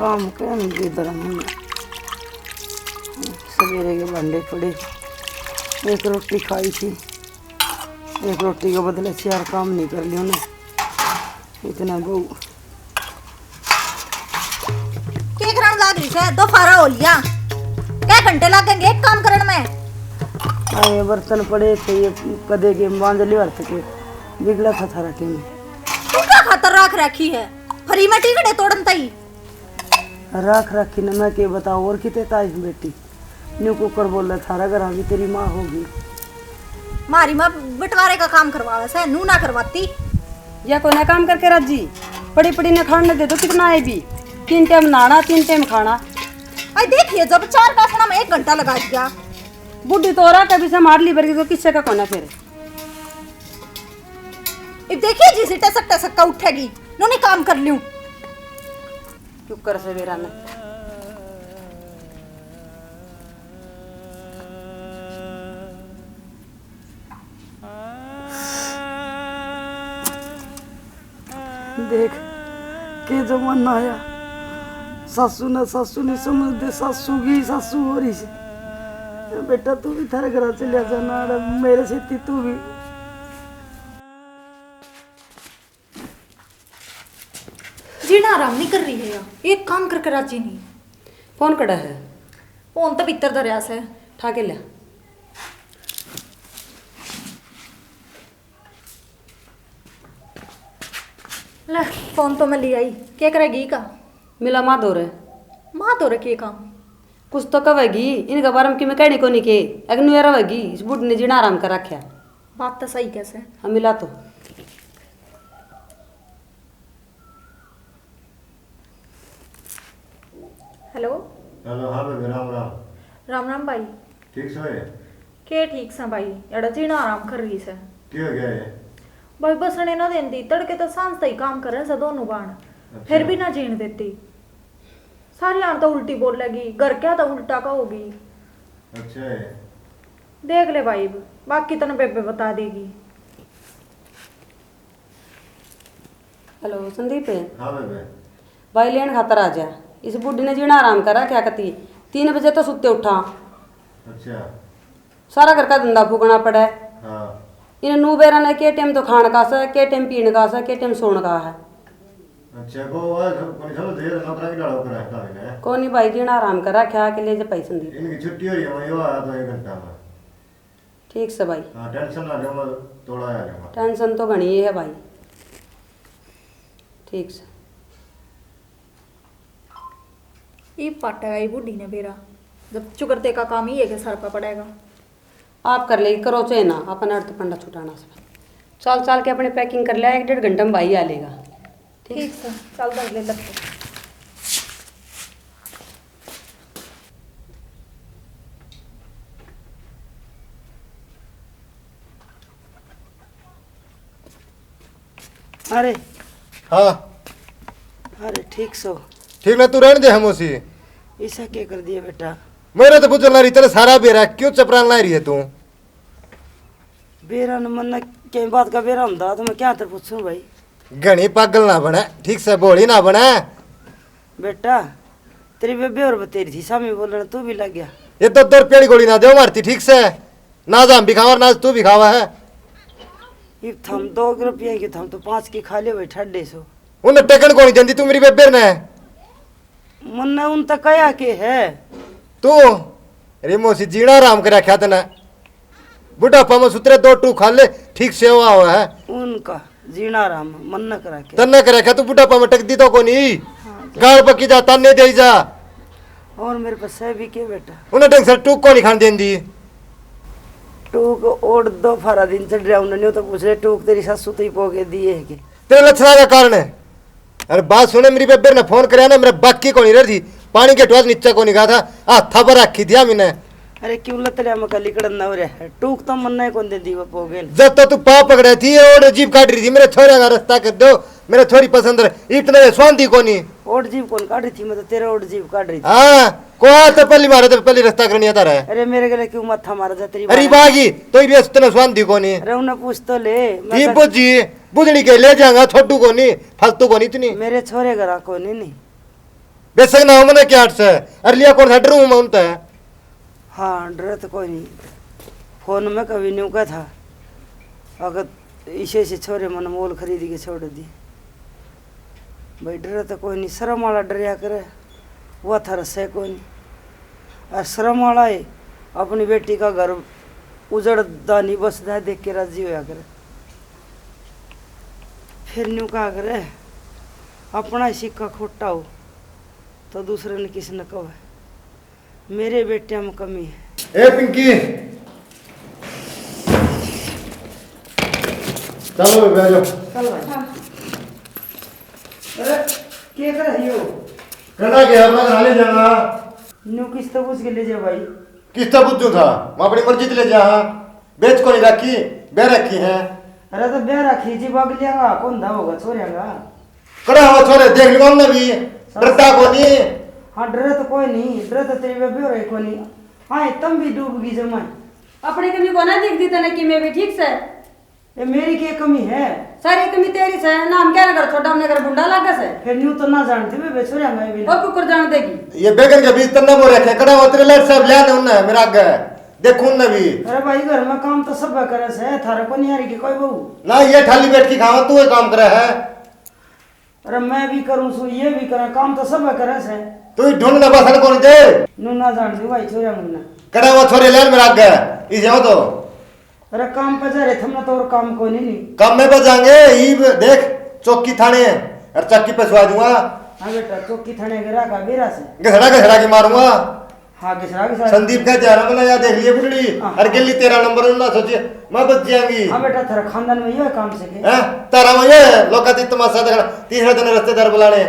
काम क्या नहीं धर्म सवेरे के भांडे पड़े, एक रोटी खाई थी, एक रोटी के बदले 4 काम नहीं कर लिया ना इतना बहु क्या कराने लग रही है? दोपहर हो लिया, क्या घंटे लगेंगे एक काम करने में? आए बर्तन पड़े थे ये कदे के मांजली अर्थ के बिगड़ा था थारा टीम तू क्या खातर रख रखी है? फ्री में टिकटे तोड़न तई राख रखी न मैं के बताओ और कितने ताइस बेटी न्यू कुकर बोल रहा थारा घर अभी तेरी माँ होगी। मारी माँ बंटवारे का काम करवावे से नू ना करवाती। या कोने काम करके राजी पड़ी पड़ी ने खाने दे दो कितना है भी 3 टाइम नहाना 3 टाइम खाना। आई देखिए जब 4 का में 1 घंटा लगा दिया। बुढ़ी तो रहा कभी से मार ली बरगी तो किससे का कोना फिर अब देखिए जिस टसक टसक का उठेगी नूने काम कर लियो। चुप कर से बेरा में देख के जमाना आया सासू नहीं समझते सासू हो रही से बेटा तू भी थारे घर चलिया जाना मेरे से तू भी जीना आराम नहीं कर रही है यार, एक काम करके राजी नहीं। फोन कड़ा है फोन तो भीतर दरिया से ठा के लिया ले फोन तो मैं ले आई। क्या करेगी का? मिला माँ दो रे माँ तो रखी काम कुछ तो कवेगी इनका बारे में कि मैं कहनी को नहीं के अग्नि रवेगी इस बुढ़ ने जीना आराम कर रखा। बात तो सही कैसे? हम मिला तो हेलो हेलो हाँ बेबे राम राम। राम राम भाई। ठीक सो है? के ठीक सा भाई एड़ा जीना आराम कर रही से। क्या हो गया है? भाई बसने ना देती तड़के तो सांझ तक काम कर रहे से दोनों बाण फिर भी ना जीण देती। सारी आन तो उल्टी बोल लगी घर क्या तो उल्टा का होगी। अच्छा है। देख ले भाई बाकी तने बेबे बता देगी। हेलो संदीप है हाँ बेबे। भाई लेन खातर आ जा इस बुढ़ी ने जीना आराम करा क्या कहती 3 बजे तो सुते उठा। अच्छा। सारा घर का धंधा फूकना पड़ा है। हाँ। इन नू बेरा ने के टाइम तो खाने का है के टाइम पीने का है के टाइम सोने का है। अच्छा को कोई सब देर नौकरा की डालो करा है इन्हें। कौन नहीं भाई जीना आराम करा क्या के लिए भाई संदीप इनकी छुट्टी हो रही है मैं यो आया तो 1 घंटा में। ठीक से भाई। हाँ टेंशन ना लो मैं थोड़ा आ जाऊंगा। टेंशन तो घनी है भाई। ठीक से ये पाटेगा ये बुढ़ी ने बेरा जब चुकरते का काम ही है कि सर पर पड़ेगा। आप कर ले करो चाहे ना अपना अर्थ पंडा छुटाना से चल चल के अपने पैकिंग कर लिया 1-1.5 घंटे में भाई आ लेगा। ठीक है चल दे ले लगते अरे हाँ अरे ठीक सो ठीक ना तू रहने दे हम उसी। ऐसा क्या कर दिया बेटा? मेरा तो पूछना रही तेरे सारा बेरा क्यों चपरान ला रही है तू? बेरा न मन क्या बात का बेरा होता तो मैं क्या तर पूछूं भाई। घनी पागल ना बने ठीक से बोली ना बने। बेटा तेरी बेबे और बतेरी थी सामी बोलना तू भी लग गया। ये तो 2 रुपये गोली ना दे मारती ठीक से ना जाम भी खावा ना तू भी खावा है। ये थम 2 रुपये की थम तो 5 की खा ले भाई ठड्डे सो उन्हें टेकन को नहीं देती तू मेरी बेबे ने। मन ने उन तक कया के है तू रिमोसी जीना आराम कर रखा तना बुढ़ापा में सुतरे 2 टू खा ले ठीक से हुआ है उनका जीना राम मन न करा के तन्ने कर रखा तू बुढ़ापा में टक दी तो को नहीं गाल पकी जा तन्ने दे जा। और मेरे पास है भी के बेटा उन्हें ढंग से टूक को नहीं खान देंदी। टूक ओढ़ 2 फारा दिन चढ़ रहा उन्होंने तो पूछ रहे टूक तेरी सासू तो ही पोगे दिए है के तेरे लक्षणा का कारण है। अरे बात सुने मेरी बेबे ने फोन कराया ना मेरे बाकी को नहीं रही थी पानी के टुआस नीचे को नहीं गया था हाथा पर रखी दिया मैंने। अरे क्यों लतड़िया में कली कड़न न हो रहा है टूक तो मन नहीं कौन दे दी वो पोगे जब तो तू पाव पकड़े थी और जीप काट रही थी मेरे छोरे का रास्ता कर दो मेरे छोरी पसंद है इतने स्वांति को नहीं ओढ़ जीव कौन काट रही थी मैं तो तेरा ओढ़ जीव काट रही थी। हाँ को तो पहली मारे तो पहली रास्ता करनी आता रहा है। अरे मेरे गले क्यों मत्था मारा जा तेरी अरे बागी तो ये इतने स्वांति को नहीं। अरे उन्हें पूछ तो ले ये बुझी बुझड़ी के ले जाऊंगा छोटू को नहीं फालतू को नहीं इतनी। मेरे छोरे घर को नहीं बेशक ना हो मैंने क्या हट से अरे लिया कौन सा डरू मैं उनता है हाँ डर तो कोई नहीं, फोन में कभी नहीं कहा था अगर इसे से छोरे मन मोल खरीद के छोड़ दी भाई, डर तो कोई नहीं, शर्म वाला डरिया करे वह था रसे कोई नहीं, और शर्म वाला है अपनी बेटी का घर उजड़दा नहीं बसदा देख के राजी होया करे, फिर न्यू कहा करे अपना ही सिक्का खोटा हो तो दूसरे ने किसी ने कहा मेरे बेटे में कमी है। ए पिंकी चलो बैठ जाओ। चल भाई अरे क्या कर रही हो? कहना क्या मैं घर ले जाना न्यू किस तो पूछ के ले जा भाई, किस तरह बुझू था मैं अपनी मर्जी से ले जा बेच को नहीं रखी बे रखी है। अरे तो ब्याह रखी जी बाग लियागा कौन धा होगा छोड़ेगा। कड़ा हुआ छोरे देख लियो हमने भी डरता को नहीं। हाँ डर तो कोई नहीं, डर तो तेरी बेबी हो रही कोई नहीं। हाँ तुम भी डूब गई जमा, अपने कमी को ना दिख दी तने कि मैं भी ठीक से ये मेरी क्या कमी है? सारी कमी तेरी से ना हम क्या ना कर छोटा हमने कर बुंडा लागे से फिर न्यू तो ना जानती बेबे छोड़ेगा भी और कुकर जान देगी ये बेगन के बीच तन्ना वो रखे कड़ा हुआ तेरे लाइट सब ले उन्हें मेरा आगे देखूं न भी। अरे भाई घर में काम तो सब करे से, थारे को नहीं आ रही कि कोई बहू ना ये थाली बैठ के खावा तू ये काम करे है। अरे मैं भी करूँ सो ये भी करे, काम तो सब करे से, तू ही ढूंढ ना बसन को नहीं दे न्यू ना जानती भाई छोड़ेगा मुन्ना। कड़ा हुआ छोरे ले मेरा आगे इसे हो तो अरे काम पे जा रहे थे तो और काम को नहीं काम में बजाएंगे ई देख चौकी थाने और चक्की पे सुहा दूंगा। हाँ बेटा चौकी थाने गिरा का बेरा से घसड़ा के मारूंगा। हाँ घिसरा के साथ संदीप का जा रहा मैं याद देख लिए बुढ़ी और गिल्ली 13 नंबर ना सोचिए मैं बच जाएंगी। हाँ बेटा तेरा खानदान में ये काम से के हैं तारा में ये लोकाती तमाशा देखना तीसरे दिन रिश्तेदार बुलाने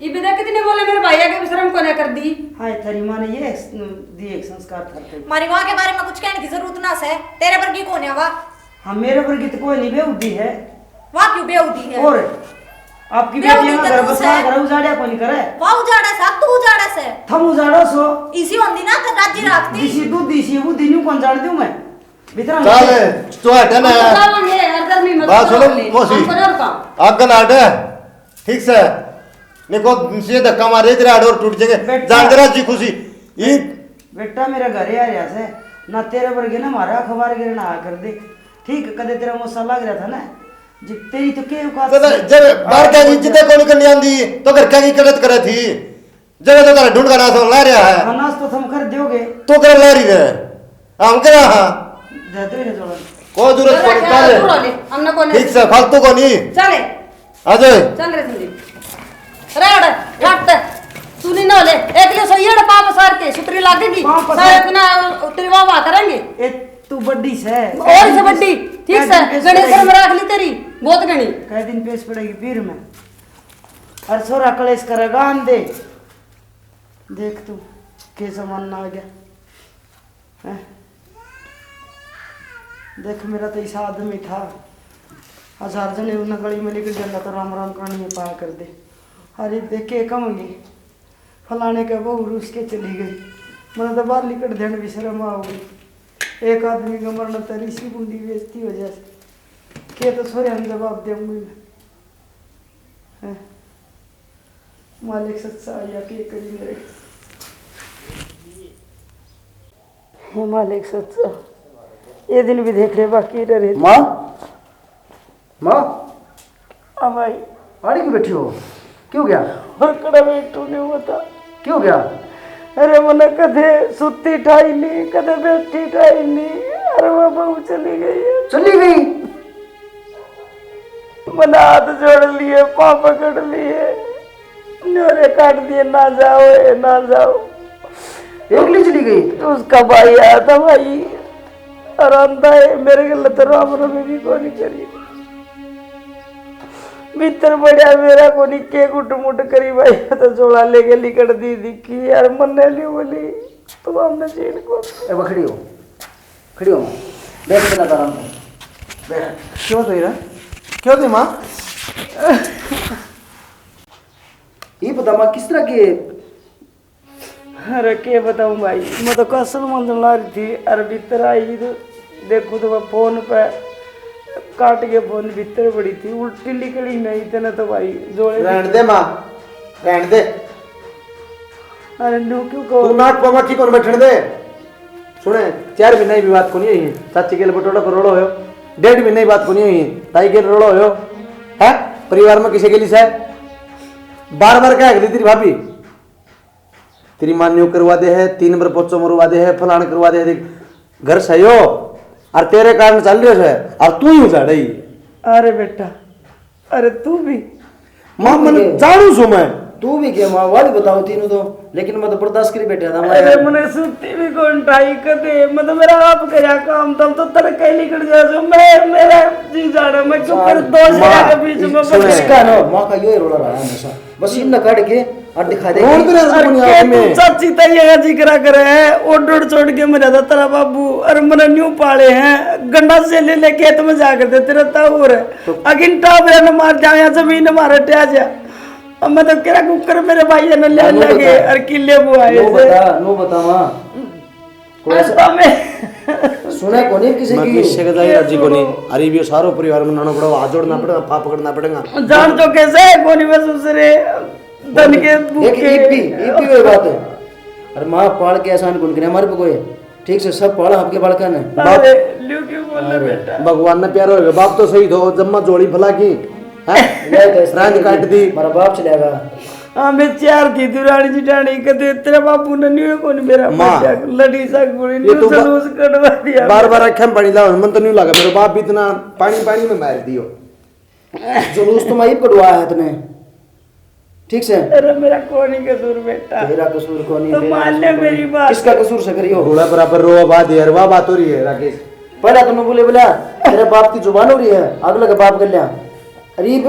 ये बेटा कितने बोले मेरे भैया के शर्म को ना कर दी। हाँ तेरी माँ ने ये दिए एक संस्कार था। हमारी माँ के बारे में कुछ कहने की जरूरत ना है, तेरे पर की कौन है वाह? हाँ मेरे पर की तो कोई नहीं बेउद्दी है। वाह क्यों बेउदी है? और आपकी बेटी का घर बसा घर उजाड़िया को नहीं करे। वाह उजाड़ा से अब तू उजाड़ा से थम उजाड़ो सो इसी होंदी ना तो राज्य रखती दिसी दूध दिसी वो दिनू कौन जान दूं मैं भीतर चल तो हटे ना बात सुनो मौसी आग ना हटे ठीक से निको से धक्का मारे तेरे आडोर टूट जाएंगे जान जरा जी खुशी ये बेटा मेरा घर आ रहा से ना तेरे वर्गे ना मारा अखबार गिर ना कर दे ठीक कदे तेरा मौसा लग रहा था ना जब तेरी तो के औकात जब बाहर क्या इज्जत कौन करनी आंदी तो घर क्या की करत करे थी जब तो तारा ढूंढ का नास ला रहा है अनाज तो तुम कर दोगे तो कर ला रही है हम करा हां जाते ही ना जोड़ा कोई जरूरत पड़ी चले हमने को ठीक से फालतू को नहीं चले आ जाए चल रे संदीप राड राट सुनी ना ले एक ले सही है पाप सार के सुतरी लागेगी सारे इतना तेरी वाह करेंगे ए तू बड्डी से और से बड्डी ठीक से गणेश में रख ली तेरी बहुत गणी कई दिन पेश पड़ेगी पीर में और छोरा कलेश करेगा हम दे देख तू के जमाना आ गया हैं? देख मेरा तो ऐसा आदमी था 1000 जने उन गली में लेकर जाना तो राम राम कहानी में पाया कर दे। अरे देख के कम गई फलाने के बहू रूस के चली गई मैंने तो बाहर निकट ध्यान भी शर्म आ गई। एक आदमी का मरना तरी सी बुंडी बेचती वजह से के तो छोरे हम जवाब दूंगी मैं मालिक सच्चा या के करी मेरे हे मालिक सच्चा ये दिन भी देख रहे बाकी रहे माँ माँ अब भाई आड़ी क्यों बैठी हो क्यों गया और कड़ा बैठू नहीं होता क्यों गया अरे मन कदे सुती ठाई नहीं कदे बैठी ठाई नहीं अरे वो बहू चली गई है चली गई मन हाथ जोड़ लिए पाँव पकड़ लिए न्योरे काट दिए ना जाओ ए ना जाओ एकली चली गई तो उसका भाई आया था भाई और अंधा है मेरे गल तो राम रमी भी को नहीं करी भीतर बढ़िया मेरा को नहीं के गुट करी भाई तो जोड़ा लेके लिकड़ दी दिखी यार मन ली बोली तो हमने जेल को ए खड़ी हो बैठ के लगा रहा बैठ क्यों तो यार क्यों तो माँ ये बता माँ किस तरह के अरे के बताऊं भाई मैं तो कसल मंजन ला रही थी अरे भीतर आई तो देखो तो मैं फोन पे काट के फोन भीतर पड़ी थी उल्टी निकली नहीं थे ना तो भाई जोड़े रहने दे माँ रहने दे अरे न्यू क्यों कहो तू नाक पमा की कौन बैठने दे सुने 4 महीने की बात को नहीं है चाची के लिए बटोड़ा करोड़ो हो 1.5 महीने की बात को नहीं है ताई के रोड़ो हो है परिवार में किसी के लिए है बार बार क्या है तेरी भाभी तेरी मां न्यू करवा दे है 3 बार पोचो मरवा दे है फलान करवा दे है घर सही हो और तेरे कारण चल रहे है और तू ही उजाड़ ही अरे बेटा अरे तू भी मां मन जानू छू मैं तू भी क्या माँ वाली बताओ तीनों तो लेकिन मैं तो बर्दाश्त करी बैठा था अरे मैंने सुती भी कौन टाई कदे मतलब मेरा आप करा काम तब तो तेरे कहीं निकल जाए जो मैं मेरा जी जाना मैं क्यों कर दो जगह के बीच में बस इसका ना माँ का यो रोला रहा है हमेशा बस इन काट के और दिखा दे चाची तैयार जिक्र करे है ओडोड छोड़ के मेरा था तेरा बाबू अरे मैंने न्यू पाले हैं गंडा से ले खेत में जाकर दे तेरा ताऊर है अगिन टाप न मार जाए या जमीन मारे ट्या जा अब मैं तो कह कुकर मेरे भाई ने ले लगे और किले बुआए नो बता माँ सुना कोनी किसी की किससे का राजी कोनी अरे भी सारो परिवार में नाना पड़ेगा हाथ जोड़ना पड़ेगा पा पकड़ना पड़ेगा जान तो कैसे कोनी में दूसरे धन के भूखे ईपी वही बात है अरे माँ पाल के आसान कौन करे हमारे पे कोई ठीक से सब पाला आपके बालका ने ल्यू क्यों बोल बेटा भगवान ने प्यार होगा बाप तो सही दो जम्मा जोड़ी भला की रात काट दी मेरा बाप चलेगा हाँ मैं 4 थी दुरानी जिटानी कदे तेरे बापू ने न्यू कौन मेरा बेटा लड़ी सा गुड़ी न्यू जलूस कटवा दिया बार बार आंखें में पानी लाओ मन तो नहीं लगा मेरे बाप भी इतना पानी पानी में मार दियो जुलूस तो मैं कटवाया है तूने ठीक से अरे मेरा कौन ही कसूर बेटा तेरा कसूर कौन तो मान ले मेरी बात किसका कसूर से करियो घोड़ा बराबर रो बात यार वाह बात हो रही है राकेश पहला तुमने बोले बोला तेरे बाप की जुबान हो रही है अगला का बाप कर लिया अरीब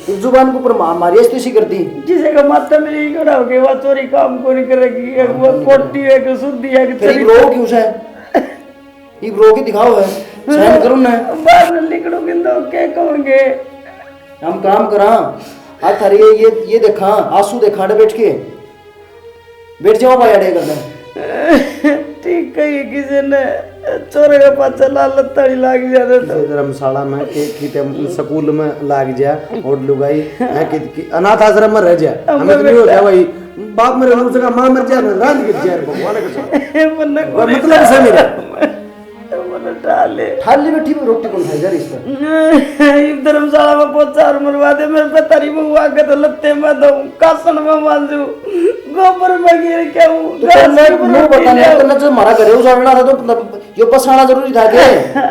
इस जुबान को ऊपर मारी तो इसी करती जिसे का माता मेरी खड़ा हो गया वो चोरी काम को नहीं करेगी एक वो कोटी है कि शुद्धि है कि फिर रो क्यों से ये रो के दिखाओ है सहन करूं ना बाहर न निकलोगे तो क्या कहोगे हम काम करा आज थारी ये देखा आंसू देखा बैठ के बैठ जाओ भाई अड़े करने ठीक कही किसी ने चोरे का पाचा लाल लत्ताड़ी लाग जाता था धर्मशाला में कि स्कूल में लाग जा और लुगाई है कि अनाथ आश्रम में रह जा हमें तो नहीं होता भाई बाप मेरे रूप से का मां मर जाए रात गिर जाए भगवान का मतलब से मेरा थाली बैठी में रोटी कौन खाएगा इस पर धर्मशाला में पोचा और मरवा दे मेरे पे तारी में हुआ के तो लत्ते में दो कासन में मांजू गोबर में गिर के नो बताने तो न जो मारा करे उजाड़ना था तो मतलब यो पसाना जरूरी था के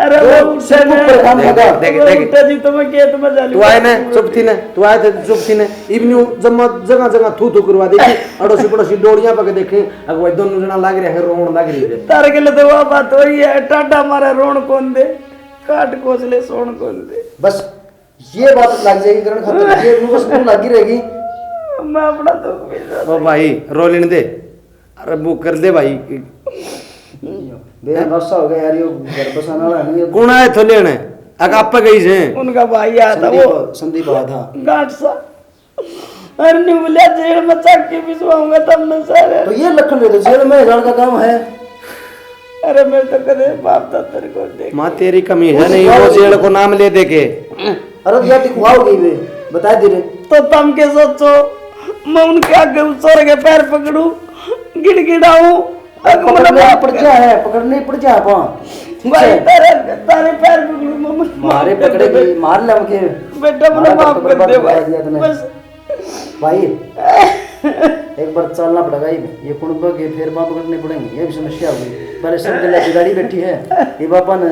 अरे वो सब ऊपर काम लगा देख जी तो मैं खेत में जाली तू आए ना चुप थी ना तू आए थे चुप थी ना इवनी जम्मा जगह जगह थू थू करवा देखी अड़ोसी पड़ोसी डोड़ियां पके देखे अगवा दोनों जना लाग रहे हैं रोण लाग रही है तारे के लिए तो वो बात हो रही है टाटा मारा रोण कौन दे काट कोसले सोन कौन दे बस ये बात लग जाएगी करण खत्म ये बस तुम लगी रहेगी मैं अपना तो ओ भाई रो लेने दे अरे बुक कर दे भाई बेरा गुस्सा हो गया यार ये घर बसाना वाला नहीं कौन आए थे लेने अग आप पे गई से उनका भाई आया था वो संदीप आया था गांठ सा अरे नहीं बोलिया जेल में चक के भिजवाऊंगा तब न सारे तो ये लखन ले तो जेल में जान का काम है अरे मैं तो कदे बाप दातर को देख मां तेरी कमी है नहीं वो जेल को नाम ले दे के अरे यार दिखवाओगी वे बता दे रे तो तुम के सोचो मैं उनके आगे चोर के पैर पकड़ू गिड़गिड़ाऊं पकड़ने पड़ जा है पकड़ने पड़ जा पा भाई तेरे तारे पैर पकड़ू मम्मा मारे पकड़ेगी मार ले हमके बेटा मुझे माफ कर दे भाई बस भाई एक बार चलना पड़ेगा ये कुंडबा के फिर बाप पकड़ने पड़ेंगे ये भी समस्या होगी पहले सब गले गाड़ी बैठी है ये बापा ने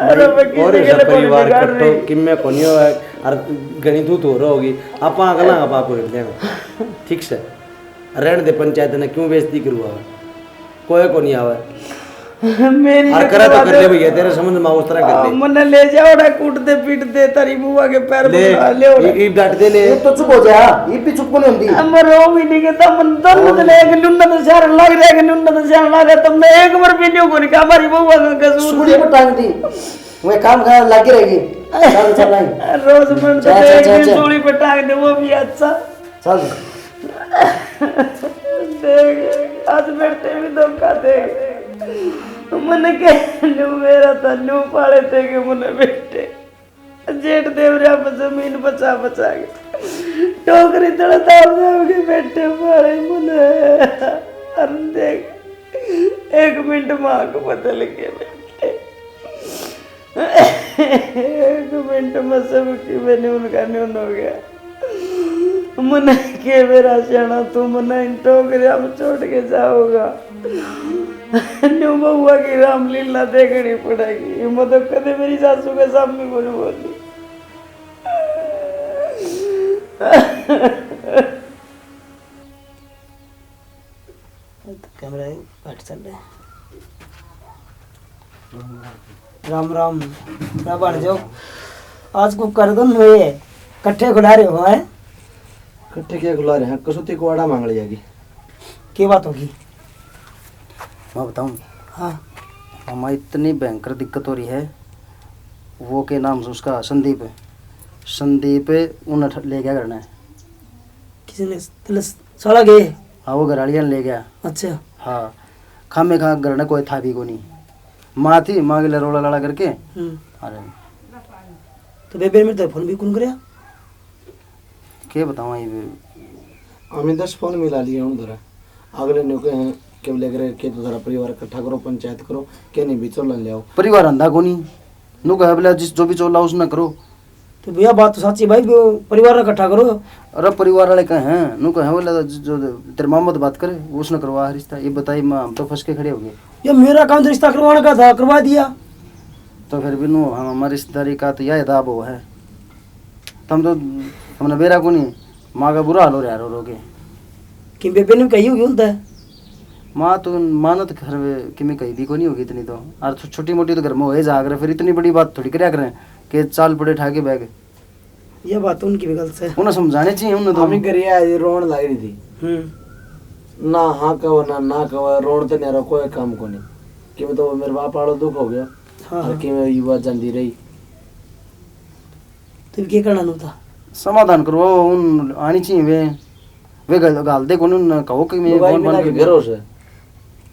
अरे मैं किसी और के लिए परिवार बिगाड़ कट्टो रही किम्मे कोनियो है और गणित हो रहोगी आपा अगला आपा को देना ठीक से रहने दे पंचायत ने क्यों बेइज्जती करवा कोई को नहीं आवे मेरी और करे तो कर ले भैया तेरे समझ में उस तरह कर ले मने ले जाओ ना कूटते पीटते तारी बुआ के पैर ले ले ये डांट दे ले ये तो चुप हो जा ये भी चुप को नहीं होती हमर रो भी नहीं के तब मन दोनों ने एक नुन्न तो शहर लग रहा है नुन्न तो शहर लग रहा तुमने एक बार भी नहीं को नहीं हमारी बुआ का कसूर सुड़ी पर टांग दी वो काम करने लगी रहेगी चल चल नहीं रोज मन तो एक दिन सूली पे टांग दे वो भी अच्छा चल देख आज बैठे भी धोखा दे मने के न्यू मेरा था न्यू पाले थे के मने बेटे जेठ देवरिया पे जमीन बचा बचा के टोकरी तड़े दाब के बेटे मारे मुने। अरे देख 1 मिनट माँ को पता लग गया बेटे। 1 मिनट में सब की मैंने उनका न्यून हो गया। मुने के मेरा सियाना तू मुने इन टोकरिया में छोड़ के जाओगा। न्यू बउआ की रामलीला देखनी पड़ेगी। मतलब कदे मेरी सासू के सामने को नहीं बोली। कैमरा घट चल रहा है। राम राम क्या बन जाओ आज को कर दो हुए कट्ठे खुला रहे हो है। कट्ठे क्या खुला रहे हैं? कसौती को आड़ा मांग लियागी। क्या बात होगी? मैं बताऊं, हाँ हमारी इतनी भयंकर दिक्कत हो रही है। वो के नाम से उसका संदीप उन्हें ले गया करना है। किसी ने तले साला गए? हाँ वो घराड़िया ले गया। अच्छा हाँ खामे खा घर कोई था भी को नहीं। माँ थी, माँ के लिए रोला लड़ा करके अरे तो बेबे मेरे तो फोन भी कौन करया? क्या बताऊँ ये हमें 10 फोन मिला लिए हूँ धरा। अगले ने कहे के लेकर के तो जरा परिवार इकट्ठा करो, पंचायत करो, के नहीं भी चोला ले आओ। परिवार अंधा को नहीं नु कहे बोले जिस जो भी चोला उसने करो। तो भैया बात तो सच्ची भाई, परिवार इकट्ठा करो। अरे परिवार वाले कहे हैं नु कहे बोले जो तेरे मामा तो बात करे वो उसने करवा रिश्ता। ये बताइए माँ हम तो फंस के खड़े हो गए। ये मेरा काम तो रिश्ता करवाने का था, करवा दिया। तो फिर भी नु हम हमारी रिश्तेदारी का तो यह दाब वो है। तुम तो हमने बेरा को नहीं माँ का बुरा हाल हो रहा है रो के। कि बेबे ने कही होगी होता है माँ तो मानत घर में कि मैं कहीं भी को नहीं होगी इतनी तो। और छोटी मोटी तो घर में हो जाग रहे, फिर इतनी बड़ी बात थोड़ी કર્યા करें कि चाल पड़े ठाके बैग। ये बात तो उनकी भी गलत है। उन्हें समझाने चाहिए उन्हें तो। हमें करिया ये रोन लग रही थी ना। हाँ कहो ना कहो रोन तो नहीं कोई काम को नहीं कि मैं तो मेरे बाप आड़ो दुख हो गया। हाँ और कि मैं युवा जाती रही। तो क्या करना नहीं था? समाधान करो उन आनी चाहिए वे गाल दे कौन कहो कि मैं भाई कौन मेरा बन घर से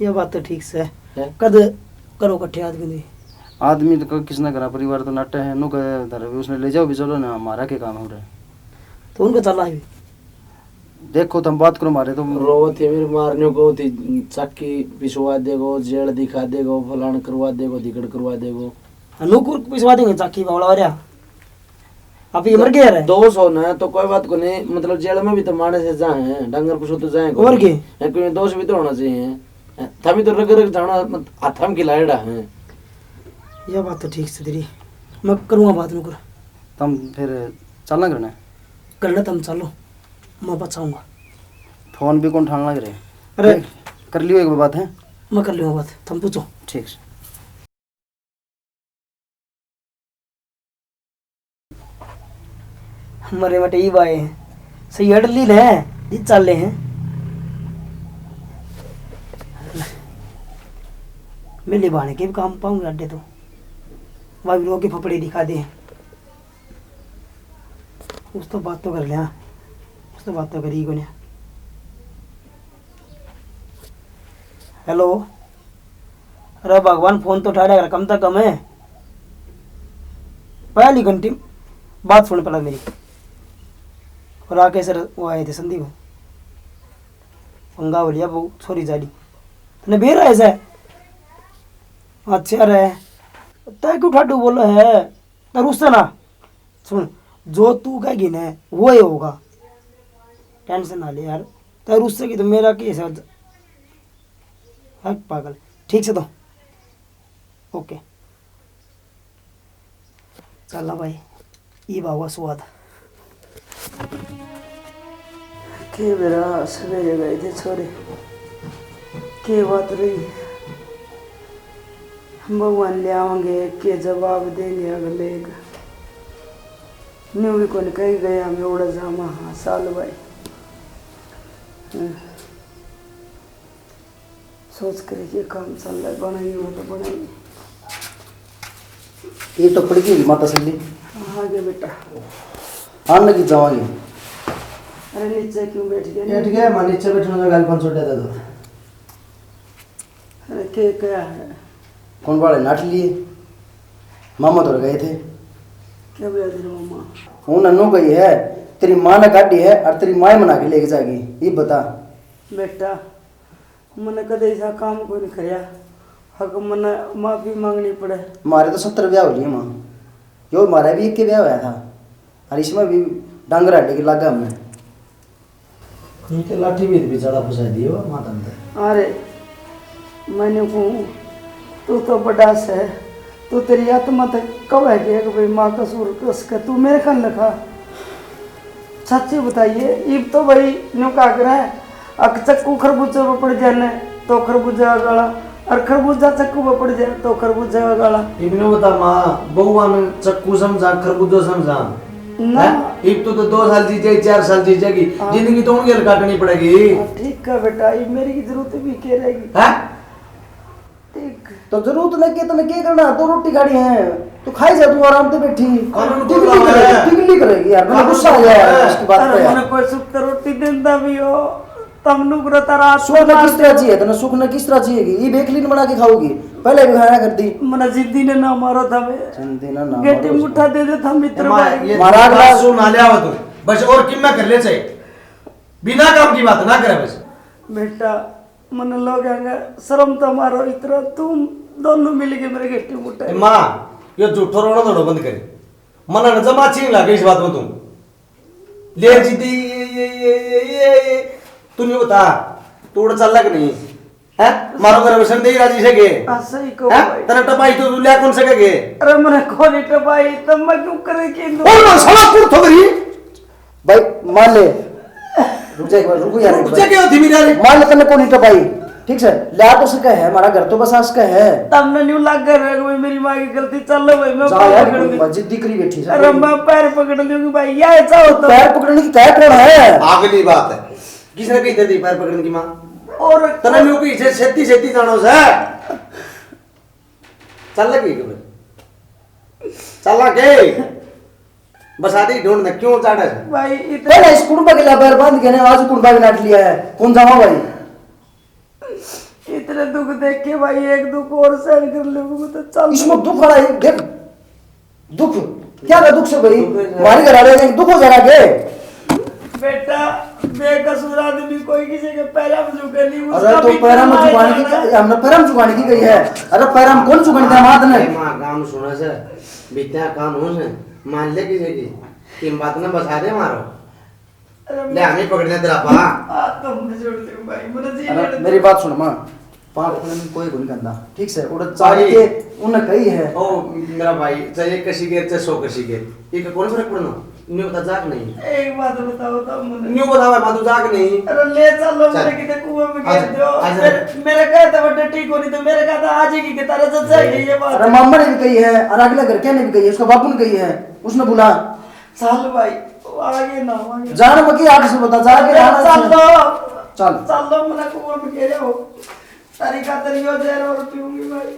ये बात तो ठीक से है। कद करो इकट्ठे आदमी। आदमी तो किसने करा परिवार तो नाटे है नु कहे उसने ले जाओ भी चलो ना हमारा क्या काम हो रहा है। तो उनका चला है देखो तुम बात करो मारे तो रो थी मेरे मारने को थी चक्की पिसवा देगो, जेल दिखा देगो, फलान करवा देगो, दिगड़ करवा देगो। अनुकूल पिसवा देंगे चाकी बावड़ा वाला। आप ये मर गया रे 200 न तो कोई बात को नहीं। मतलब जेल में भी तो माने से जाए हैं, डंगर पशु तो जाए और के कोई दोष भी तो होना चाहिए। थमी तो रग रग जाना हाथम की लायड़ा है। यह बात तो ठीक से तेरी, मैं करूँगा बात नहीं कर। तुम फिर चलना करना करना तुम चलो, मैं बचाऊंगा। फोन भी कौन ठान लग रहे। अरे कर लियो एक बात है। मैं कर लूँगा बात, तुम पूछो। ठीक से हमारे मटे ये बाए हैं सही अड़ली है जी चल रहे हैं। मिली बाने के भी काम पाऊंगे अड्डे तो भाभी लोग के फपड़े दिखा दे। उस तो बात तो कर लिया, उस तो बात तो करी को नहीं। हेलो अरे भगवान फोन तो उठा रहा कम तक कम है। पहली घंटी बात सुन पड़ा मेरी। और आके सर वो आए थे संदीप पंगा बोलिया वो छोरी जाली तने बेर ऐसा है। अच्छा रहे तय क्यों ठाडू बोलो है तर उससे ना सुन जो तू कहेगी ना वो ही होगा। टेंशन ना ले यार तर उससे की तो मेरा केस है पागल। ठीक से तो ओके चला भाई ये बाबा स्वाद के बेरा सवेरे गए थे छोरे के बात रही। भगवान ले आवेंगे के जवाब देंगे अगले न्यू भी कौन कही गया हमें उड़ा जामा। हाँ साल भाई सोच कर ये काम चल रहा है बनाएंगे वो तो बनाएंगे। ये तो पड़ गई माता सल्ली। हाँ गया बेटा आन लगी जावांगे। अरे नीचे क्यों बैठ गया? बैठ गया मां नीचे बैठने में गाल 500 दे दो। अरे के क्या है कौन वाले नाट लिए मामा तो गए थे क्या बोला तेरे मामा? उन अन्नू गई है तेरी माँ ने काटी है और तेरी माँ मना के लेके जाएगी, ये बता। बेटा मैंने कदे ऐसा काम कोई नहीं करया, हक मैंने माफी मांगनी पड़े। हमारे तो 70 ब्याह हो लिए माँ, यो हमारा भी एक के ब्याह हुआ था और इसमें भी डांगर हड्डी के लगा हमने। इनके लाठी भी बेचारा फंसा दिए वो माता ने। अरे मैंने कहूँ तू तो बड़ा है, तू तेरी आत्मा तक कब है कि भाई माँ कसूर उसका तू मेरे खान लिखा। सच्ची बताइए, इब तो भाई न्यू का कर है, अक चक्कू खरबूजे पर पड़ जाने तो खरबूजा गाला, और खरबूजा चक्कू पर पड़ जाए तो खरबूजा गाला। इबने बता माँ, बहुआ में चक्कू समझा खरबूजो समझा ना इब तो 2 साल जी जाएगी 4 साल जी जाएगी, जिंदगी तो उनके लिए काटनी पड़ेगी। ठीक है बेटा, ये मेरी की जरूरत भी के रहेगी। ठीक तो जरूरत नहीं के तने के करना, तो रोटी खानी है तो खाई जा, तू आराम से बैठी। कानून को टिकली बुलावा है। करेगी, टिकली करेगी यार, मैंने गुस्सा आ गया यार उसकी बात पे अरे यार। मैंने कोई सुख रोटी देता भी हो तब नुकरा तारा सुख न किस तरह चाहिए तने, सुख न किस तरह चाहिएगी, ये बेकलीन बना के खाओगी, पहले भी खाया करती। मना जिद्दी ने ना मारो था मैं, जिंदगी ना ना गेटी मुठा दे दे था मित्र भाई। ये मारा बात अगला- सुन आलिया हो तू बस, और किम में कर ले चाहिए, बिना काम की बात ना करे बस। बेटा मन लोग आएंगे शर्म तो मारो, इतना तुम दोनों मिल के मेरे गेटी मुठा। ए माँ, ये झूठो रोना थोड़ा बंद करे, मना न जमा छीन लागे इस बात में तुम ले जीती ये तू नहीं बता, तू उड़ चल लग नहीं है, मारो कर वसन दे राजी से के सही को हैं? भाई। तेरा टपाई तो लिया कौन सके के अरे मैंने खोली टपाई तब मैं क्यों करे कि और ना साला कुड़ थोड़ी भाई मान ले, रुक जा एक बार, रुको यार एक मुझे बार। क्या होती मेरी यार, मान ले तने को नहीं टपाई, ठीक है ला तो सका है, हमारा घर तो बस आस का है। तब ने न्यू लग कर रहे भाई, मेरी माँ की गलती चल लो भाई, मैं जा पैर यार, पकड़ ली। मस्जिद दिकरी बैठी है। अरे मैं पैर पकड़ लूंगी भाई, या ऐसा होता पैर पकड़ने की क्या कौन है? अगली बात है किसने कही थी पैर पकड़ने की माँ, और तने न्यू की इसे छेती छेती जानो से चल लगी के चला के बस आदि ढूंढने क्यों चाड़े से भाई इतने पहले इस कुंडा के ला पैर बांध के ने आज कुंडा भी नाट लिया है, कौन जावा भाई? इतने दुख देख के भाई एक दुख और सहन कर लूंगी तो चल। इसमें दुख वाला है, देख दुख क्या का दुख से भाई, हमारे घर आ रहे हैं दुख हो जाएगा के? बेटा बेकसूर आदमी कोई किसी के पैरा में झुके नहीं, अरे उसका तो भी पैरा में कमाई झुकाने जाना है। की, हमने पैरा में झुकाने की गई है। अरे पैरा में कौन झुकाने का मात ने? माँ काम सुना से बित्या कानून है मान ले किसी की किम बात ना बता दे मारो अरे ले हमें पकड़ने तेरा पा तुम जोड़ दे भाई, मुझे जी अरे लेने मेरी दो। बात सुन मां, पाप करने में कोई गुण करना, ठीक से उड़ चाह के उन्हें कही है। ओ मेरा भाई चाहे कशी के चाहे 100 कशी के एक कौन फर्क पड़ना न्यू बता जाग नहीं एक बात बताओ तब मुझे। न्यू बतावा मां तू जाग नहीं अरे ले चलो चल। मेरे किते कुएं में गिर आजा, दो। आजा। मेरे कहते बड़े ठीक होनी तो मेरे कहता आज ही की तरह से जाएगी ये बात। अरे मामा ने भी कही है और अगले घर क्या ने भी कही है, उसका बापू ने कही है, उसने बोला चल भाई आगे ना आगे जान मकी आठ से बता जा के रहना चल है। लो चल चल लो, मैंने कुएं में गिरे हो तरीका तरीका जहर और पीऊंगी भाई।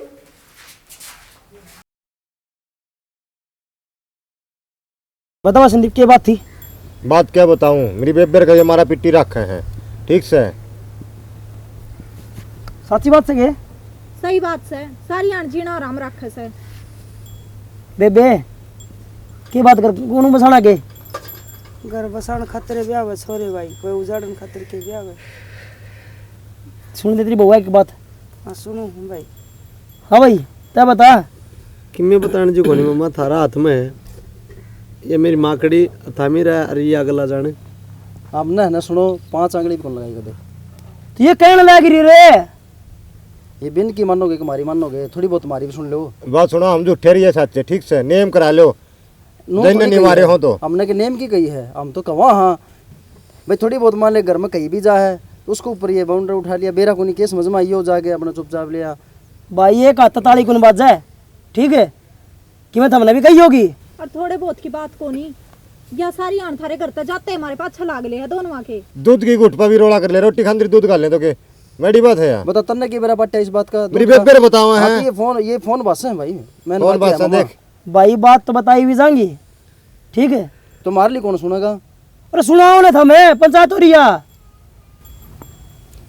बतावा संदीप क्या बात थी? बात क्या बताऊं, मेरी बेबर का ये मारा पिट्टी रखे हैं, ठीक से। साची बात से के सही बात से सारी आण जीना आराम रखे से। बेबे के बात कर कोनु बसाना के घर बसाण खातिर ब्याह है सोरे भाई, कोई उजाड़न खातिर के ब्याह है। सुन दे तेरी बउआ की बात। हाँ सुनो भाई। हाँ भाई क्या बता। कि मैं बताने जो कोनी मम्मा थारा हाथ में है, ये मेरी माकड़ी थामी रहा अरे ये अगला जाने। आप ना सुनो 5 आंगली भी कौन लगाई कदे, तो ये कहने लग रही रे, ये बिन की मानोगे कि हमारी मानोगे, थोड़ी बहुत हमारी भी सुन लो। बात सुनो, हम जो ठहरिए साथ से, ठीक से नेम करा लो, नून दिन थोड़ी नहीं कही मारे है। हो तो हमने के नेम की कही है, हम तो कहा हाँ भाई, थोड़ी बहुत मान ले घर में कहीं भी जा है तो उसको ऊपर ये बाउंडर उठा लिया, बेरा को नहीं केस समझ में आई हो जाके अपना चुपचाप लिया। भाई एक हाथ ताली कुन बात जाए, ठीक है कि मैं तुमने भी कही होगी। और थोड़े बहुत की बात को नहीं, या सारी आण थारे घर तक जाते हमारे पास छलाग ले है दोनों के। दूध की घुट पर भी रोड़ा कर ले, रोटी खांदरी दूध खा ले तो के मेरी बात है यार। बता तन्ने की मेरा पट्टा इस बात का मेरी बेबर बतावा हाँ, है तो ये फोन बस है भाई, मैंने कौन बात बात किया है मामा। देख। भाई बात तो बताई भी जाएंगी, ठीक है। तुम्हारे लिए कौन सुनेगा? अरे सुनाओ ना था मैं पंचायत हो रिया,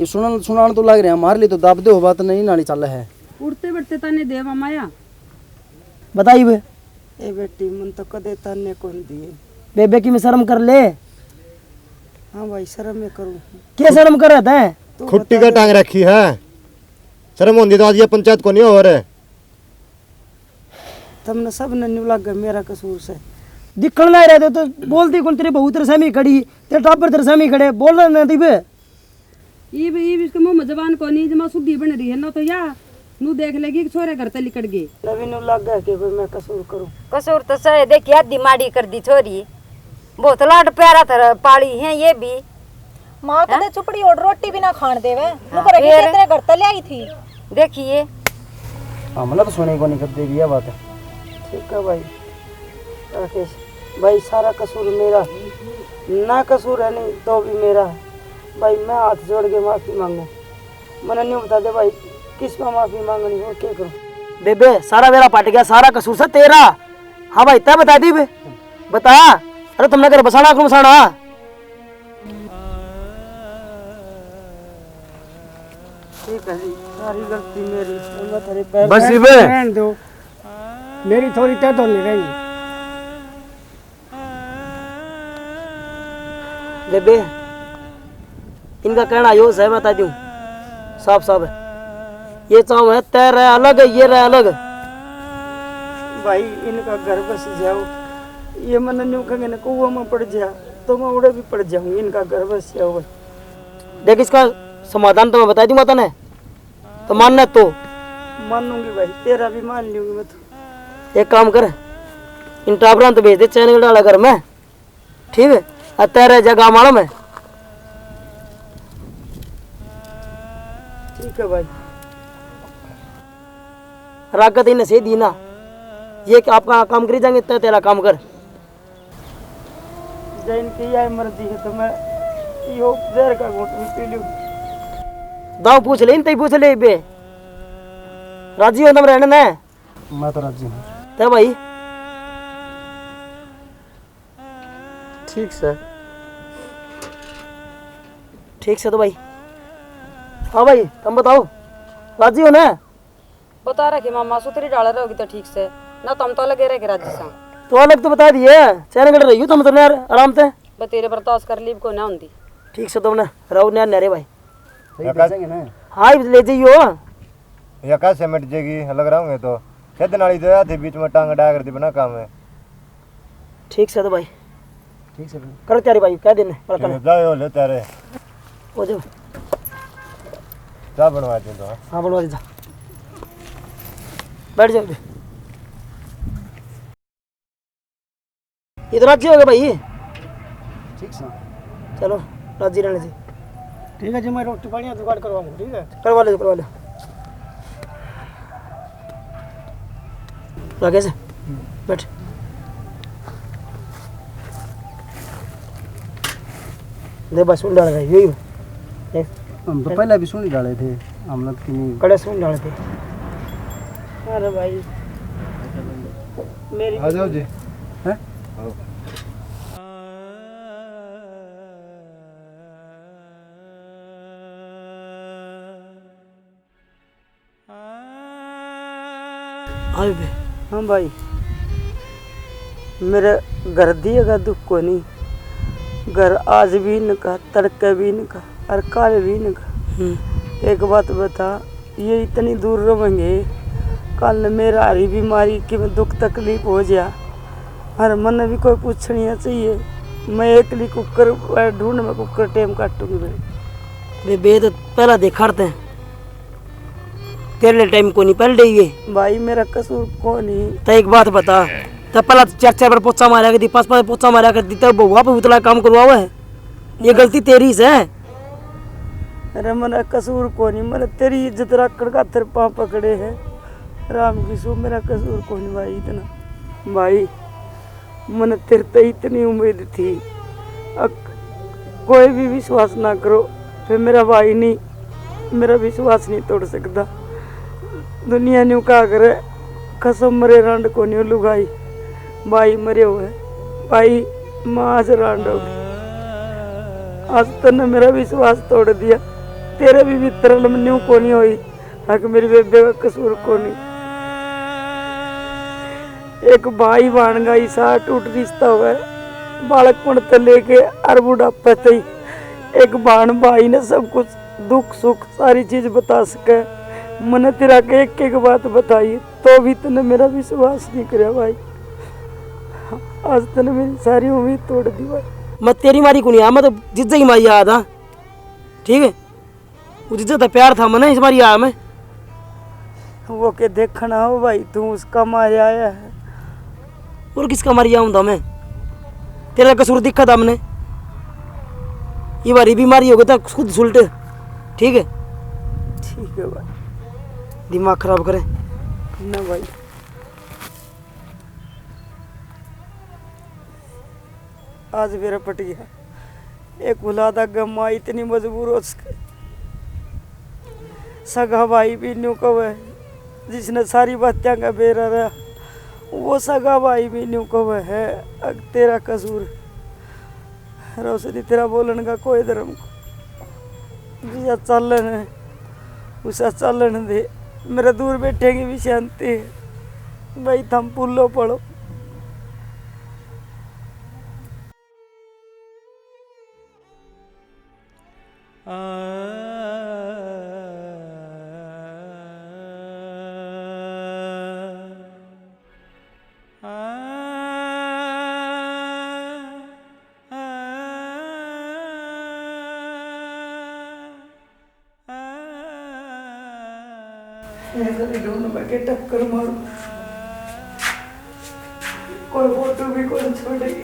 ये सुनान तो लग रहा है, हमारे लिए तो दाब दे हो बात नहीं नाली चल है। उड़ते बैठते ताने देवा माया बताई बे ए बेटी मन तो कदे तन्ने कौन दिए। बेबे की में शर्म कर ले, हाँ भाई शर्म में करूँ। क्या शर्म कर रहा है? खुट्टी का टांग रखी है, शर्म होती तो आज ये पंचायत को नहीं हो रहा है। तुमने सब नन्नू लग गए मेरा कसूर से। दिखण ना रहे तो बोलती कौन, तेरे बहू तेरे सामने खड़ी, तेरे टापर तेरे सामने खड़े, बोल रहे नहीं बे। ये इसके मुंह में जबान को नहीं, जमा सुधी बन रही है ना, तो या नू देख लेगी कि छोरे घर से लिकट गए। नवीन लग गया कि भाई मैं कसूर करूँ। कसूर तो सही देखिए, आधी माड़ी कर दी छोरी, बहुत लाड प्यारा था पाली है ये भी। माँ कदे चुपड़ी और रोटी भी ना खान देवे, नुकर के तेरे घर तले आई थी। देखिए हमला तो सुने को नहीं करते भी, यह बात है। ठीक है भाई राकेश भाई, सारा कसूर मेरा, ना कसूर है नहीं तो भी मेरा है भाई। मैं हाथ जोड़ के माफ़ी मांगू, मैंने नहीं बता दे भाई किस में माफ़ी मांगनी हो, क्या करूँ। बेबे सारा मेरा पट गया, सारा कसूर से तेरा। हाँ भाई तय बता दी बे, बता। अरे तुमने घर बसाना क्यों बसाना? ठीक है जी, सारी गलती मेरी। मैं तेरे पैर बस बे रहने दो, मेरी थोड़ी तय तो नहीं रहेंगी। बेबे इनका कहना यो है, बता दूं साफ साफ है, ये चाव है तय रहे अलग है, ये रहे अलग। भाई इनका घर बस जाओ, ये मन न्यू कहेंगे ना कुआं में पड़ जा तो मैं उड़े भी पड़ जाऊंगी। इनका घर बस जाओ भाई। देख इसका समाधान तो मैं बता दूंगा तने, तो मानना तो मानूंगी भाई, तेरा भी मान लूंगी मैं तो। एक काम कर, इन टाबरान तो भेज दे चैनल डाला घर में, ठीक है? और तेरे जगह मालूम में। ठीक है भाई। रागत इन्हें से दी ना, ये कि आपका काम करी जाएंगे, तेरा काम कर। जैन की यह मर्जी है तो मैं यो जहर का घूंट भी पी लूं। दाव पूछ ले, इन पूछ ले बे, राजी हो तुम रहने ने? मैं तो राजी हूँ। ते भाई ठीक सर, ठीक से तो भाई। हाँ भाई तुम बताओ, राजी हो ना? बता रखे मामा, सुतरी डाल रहोगी तो ठीक से ना, तुम तो लगे रहे राजी सा। तो अलग तो बता दिए, चैन गड़ रही हो तुम तो यार आराम से। बस तेरे बर्दाश्त कर ली को ना होती। ठीक से तुमने रहो ना रे भाई। भेजेंगे ना? हाँ ले जाइयो। या का से मिट जाएगी लग रहा हूँ तो खेत नाली तो थे बीच में टांग डाया कर दी बना काम है। ठीक से तो भाई, ठीक है करो तैयारी भाई, क्या दिन है जाओ ले तेरे हो जाओ। क्या बनवा दे तो। हाँ बनवा दीजिए, बैठ जाओ। ये तो राजी हो गए भाई। ठीक सर, चलो राजी रहने से। ठीक है जी, मैं रोटी पानी जुगाड़ करवाऊंगा। ठीक है, करवा लो करवा लो। राकेश बैठ। दे बस सुन डाल रही यही देख, हम तो पहले भी सुनी डाले थे, हमने तो नहीं। कड़े सुन डाले थे। अरे भाई मेरी आ जाओ जी। हैं? आए बे। हाँ भाई, मेरे घर दिएगा दुख को नहीं, घर आज भी इनका, तड़के भी इनका और काल भी इनका। एक बात बता, ये इतनी दूर रहेंगे, कल न मेरा हरी बीमारी कि मैं दुख तकलीफ हो जा, हर मन भी कोई पूछनी चाहिए। मैं एकली कुकर ढूंढ में कुकर टेम काटूंगी भाई। बे तो पहला देखा थे तेरे टाइम को नहीं पहले ये भाई मेरा कसूर कौन नहीं। तो एक बात बता, तब पहला चार पर पोचा मारा कर दी, पाँच पोचा मारा कर दी, तब वहाँ पे उतला काम करवाओ है। ये गलती तेरी से है। अरे मेरा कसूर कौन नहीं, मैंने तेरी इज्जत रखकर का तेरे पाँव पकड़े हैं। राम की सो मेरा कसूर कौन नहीं भाई इतना। भाई मैंने तेरे तो इतनी उम्मीद थी, अब कोई भी विश्वास ना करो, फिर मेरा भाई नहीं, मेरा विश्वास नहीं तोड़ सकता। दुनिया न्यू क्या करे, कसम मरे रांड को नहीं लुगाई, भाई मरे हुए भाई माँ आज रांड होगी। आज तूने मेरा विश्वास तोड़ दिया, तेरे भी मित्र न्यू को नहीं हुई, हक मेरी बेबे का कसूर को नहीं। एक भाई बन गई सा टूट रिश्ता हुआ है, बालकपन तो लेके और बुढ़ापे तक एक बहन भाई ने सब कुछ दुख सुख सारी चीज बता सके, मैंने तेरा के एक बात बताई तो भी तूने मेरा विश्वास नहीं करे भाई। आज तूने मेरी सारी उम्मीद तोड़ दी भाई। मैं तेरी मारी को नहीं आ, मैं तो जिज्जा ही मारी आया था, ठीक है। वो जिज्जा था, प्यार था मैंने इस बार आया मैं। वो के देखना हो भाई, तू उसका मारे आया है। और किसका मारी आऊँ था मैं? तेरा कसूर दिखा था मैंने। ये बारी बीमारी हो गई था खुद सुलटे, ठीक है। ठीक है भाई, दिमाग खराब करे ना भाई। आज मेरा पट गया एक औलादा गमा, इतनी मजबूर हो सके। सगा भाई भी न्यू कब है, जिसने सारी बातें का बेरा रहा, वो सगा भाई भी न्यू कब है। अग तेरा कसूर रोशनी, तेरा बोलन का कोई धर्म को जिसा चलन है उसा चलन दे। मेरे दूर बैठे की भी शांति है भाई, थम पुल्लो पड़ो। ढूंढ में के टक्कर मारू, कोई फोटो भी कौन छोड़ेगी।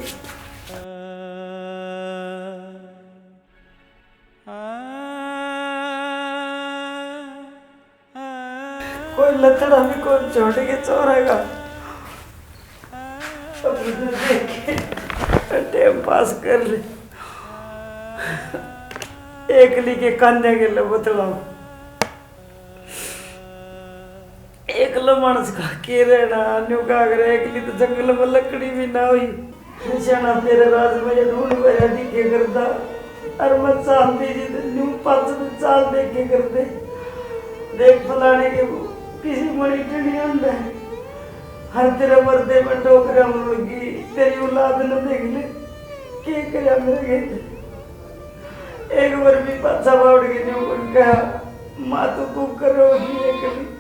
कोई लतड़ा भी कौन छोड़ेगी, चोरेगा। अब मुझे देख के टाइम पास कर ले, एक ली के कान्या के लिए बतलाऊ। एक लो मानस का के रहना न्यू का करे, एक ली तो जंगल में लकड़ी भी ना हुई। निशाना तेरे राज में ये ढूंढ गया दिखे करता, और मैं चाल दी जी तो न्यू पाँच में चाल देखे कर दे। देख फलाने के किसी मरी टड़ी अंडा है, हर तेरे मर्दे में ठोकरा मुर्गी, तेरी औलाद न देख ले के करे मेरे गए। एक बार भी पाछा बाउड़ के न्यू बन गया, माँ तो तू करोगी एक ली।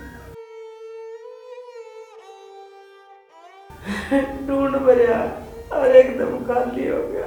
ढूंढ भरिया और एकदम खाली हो गया।